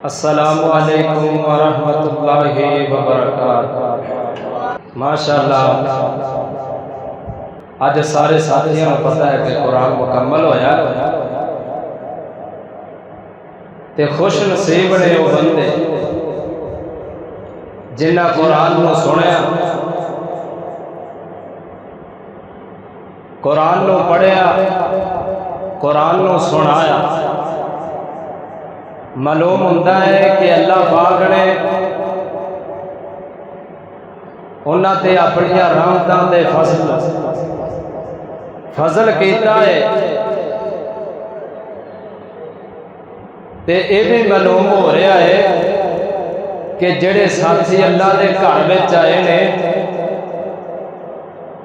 السلام علیکم ورحمۃ اللہ وبرکاتہ۔ ماشاءاللہ اج سارے ساتھیوں کو پتہ ہے کہ قرآن مکمل ہویا تے خوش نصیب نے وہ بندے جنہ قرآن نو سنیا، قرآن نو پڑھیا، قرآن نو سنایا۔ معلوم ہوتا ہے کہ اللہ پاک نے انہاں تے اپنی رحمتاں دے فضل کیتا ہے تے اے بھی معلوم ہو رہا ہے کہ جڑے ساتھی اللہ دے گھر وچ آئے نے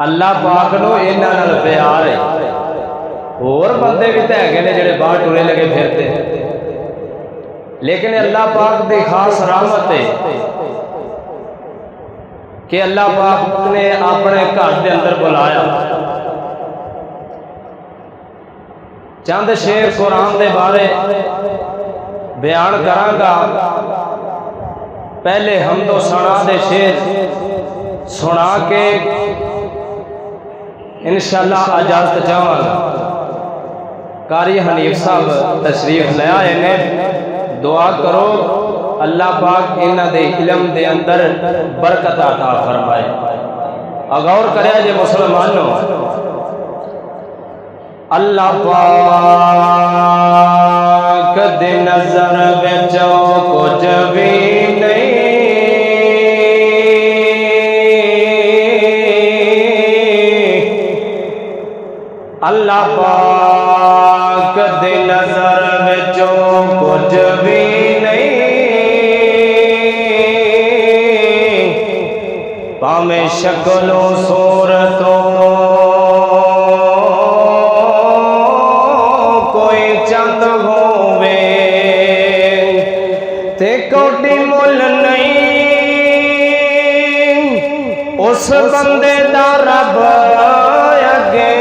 اللہ پاک نو انہاں نال پیار ہے۔ اور بندے بھی تے ہیگے نے جڑے باہر ٹرے لگے پھرتے ہیں، لیکن اللہ پاک دی خاص رحمت ہے کہ اللہ پاک نے اپنے گھر دے اندر بلایا۔ چند شعر قرآن دے بارے بیان کراں گا۔ پہلے حمد و ثنا دے شعر سنا کے انشاءاللہ اجازت چاہواں گا۔ قاری حنیف صاحب تشریف لے آئے نے، دعا کرو اللہ پاک انہاں دے علم دے اندر برکت عطا فرمائے۔ غور کریا جے مسلمانوں، اللہ پاک دی نظر وچ کچھ بھی نہیں، اللہ پاک دی نظر وچ کچھ بھی پامیں شکل و صورتوں کوئی چند ہووے تے کوٹی مل نہیں، اس بندے دا رب اگے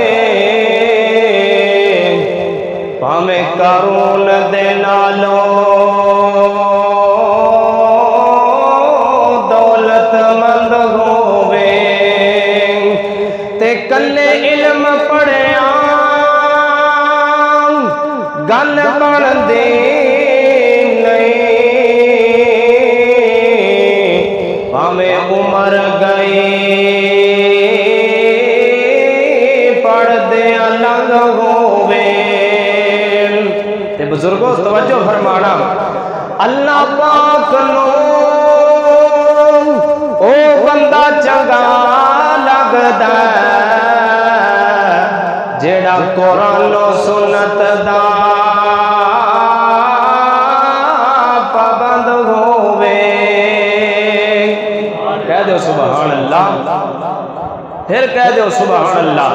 پامیں قارون دے نالوں کلے علم پڑھیا گل بن دی نہیں، ہمیں عمر گئی پڑھ دے الگ ہووے۔ تے بزرگوں توجہ فرمانا، اللہ پاک نو او بندہ چنگا لگدا جیڑا قرآن و سنت دا پابند ہووے۔ کہہ دو سبحان اللہ، پھر کہہ دو سبحان اللہ۔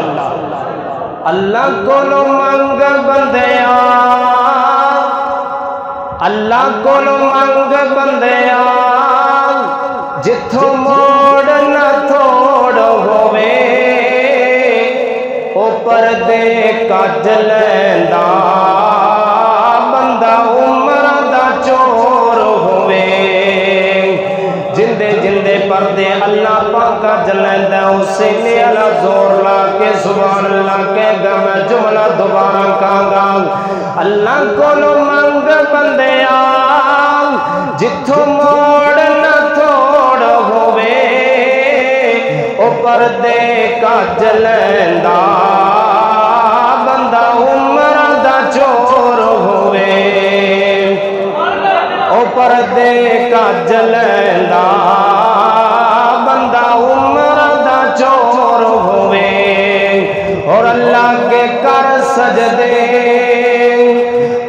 اللہ کولو منگ بندیا، اللہ کولو منگ بندیا، جتھوں موڑ نہ توڑ ہووے، پردے کج لیندا بندہ عمر دا چور ہووے۔ جندے جندے پردے اللہ پاک کج لیندا، اسے لیلا زور لا کے سبحان اللہ کہہ گا۔ میں جملہ دوبارہ کہاں گا، اللہ کولو منگ بندیا، جتھوں موڑ نہ توڑ ہووے، او پردے کج لیندا بندہ عمر دا چور ہووے، او پردے کج لیندا بندہ عمر دا چور ہووے۔ اور اللہ کے کر سجدے،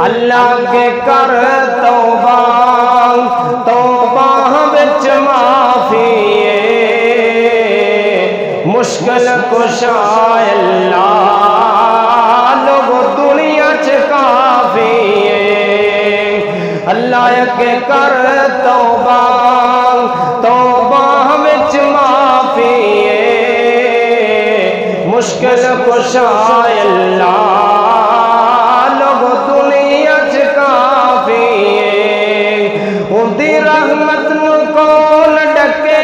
اللہ کے کر توبہ، توبہ وچ معافی مشکل کشا اللہ لوگو دنیا چ کافی ہے۔ اللہ کے کر توبہ، توبہ وچ معافی مشکل کشا اللہ لوگو دنیا چ کافی ہے۔ اودی رحمت نو کون ڈکے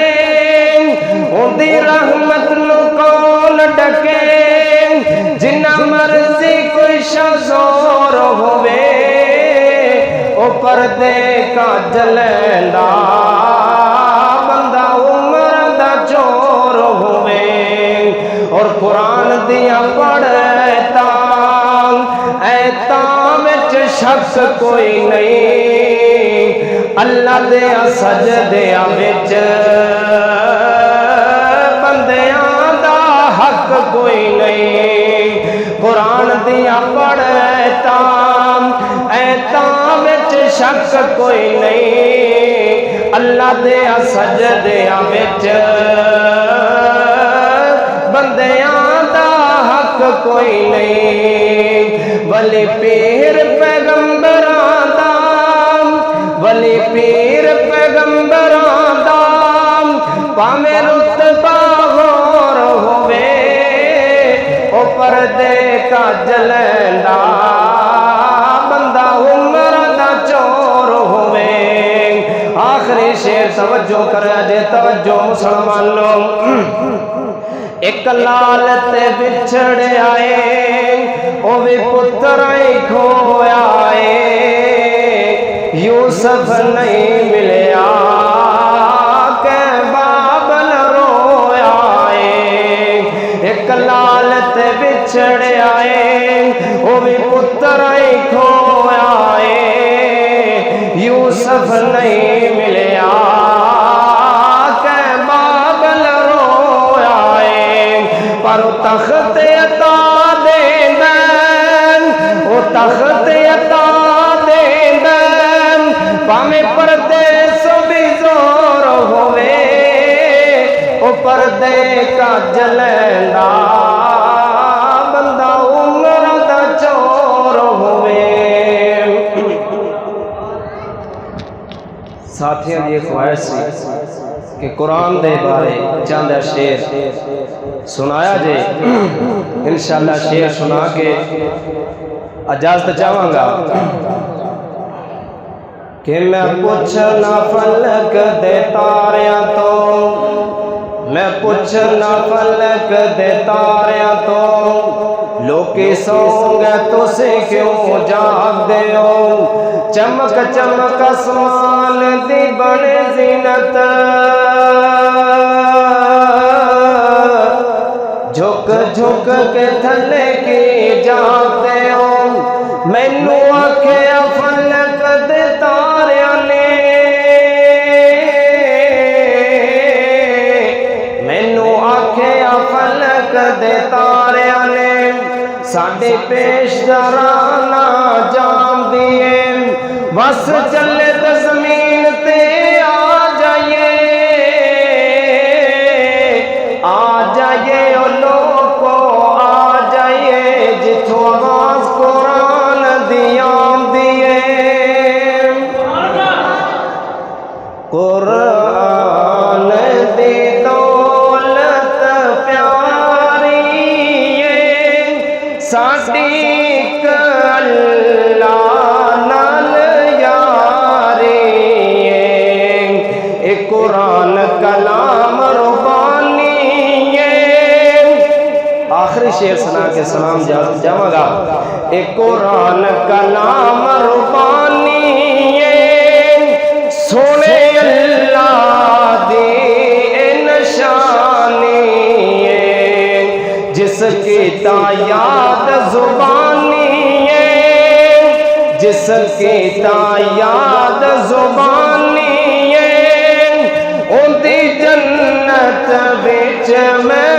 اودی رحمت نو کون ڈکے جنہ مرضی کوئی شزور ہوئے او پردے کا جلیندا بندہ عمر دا چور ہوئے اور قرآن دیا پڑھتا وچ شخص کوئی نہیں اللہ دیا سجدیاں وچ بندیاں دا حق کوئی نہیں قرآن دیا پڑھتا وچ شخص کوئی نہیں اللہ دیا سجدیاں وچ بندیاں دا حق کوئی نہیں ولی پیر پیغمبران دا ولی پیر پیغمبران دا پاویں رتبہ غور ہوئے او پردے کا جلیندا بندہ عمر دا چور ہوئے آخری شعر توجہ کرے جے توجہ مسلمان لوگ ایک لال تے بچھڑے آئے او بھی پتر کھویا آئے یوسف نہیں ملیا کہ بابل رویا آئے ایک لال تے بچھڑے آئے او بھی پتر کھویا آئے یوسف نہیں ملیا پر تخت عطا دیندن او تخت عطا دیندن پاویں پردیس بھی زور ہوئے او پردے کا جلیندا بندہ عمر دا چور ہوئے ساتھیاں یہ خواہش سی کہ قرآن دے بارے چند شعر سنایا جے انشاءاللہ شعر سنا کے اجازت چاہوں گا کہ میں پوچھنا فلک دے تاریاں تو میں پوچھنا فلک دے تاریاں تو لوکی سوں گے تو سے کیوں جاگ دے ہو چمک چمک اسمان دی بڑے زینت جھک جھک کے تھلے کی جاتے ہو مینوں آکھیا فلک دے تاریاں نے مینوں آکھیا فلک دے تاریاں نے ساڈے پیش جرانا جام دیے بس چلے تو زمین تے آ جائیے او لوگو آ جائیے جتھوں آواز قرآن دیاں دیے قرآن دی دولت پیاری ہے ساڈی قرآن کلام ربانی ہے آخری شعر سنا کے سلام جاواں گا ایک قرآن کلام ربانی ہے سونے اللہ دی نشانی ہے جس کی یاد زبانی ہے جس کی یاد زبانی جنت وچ میں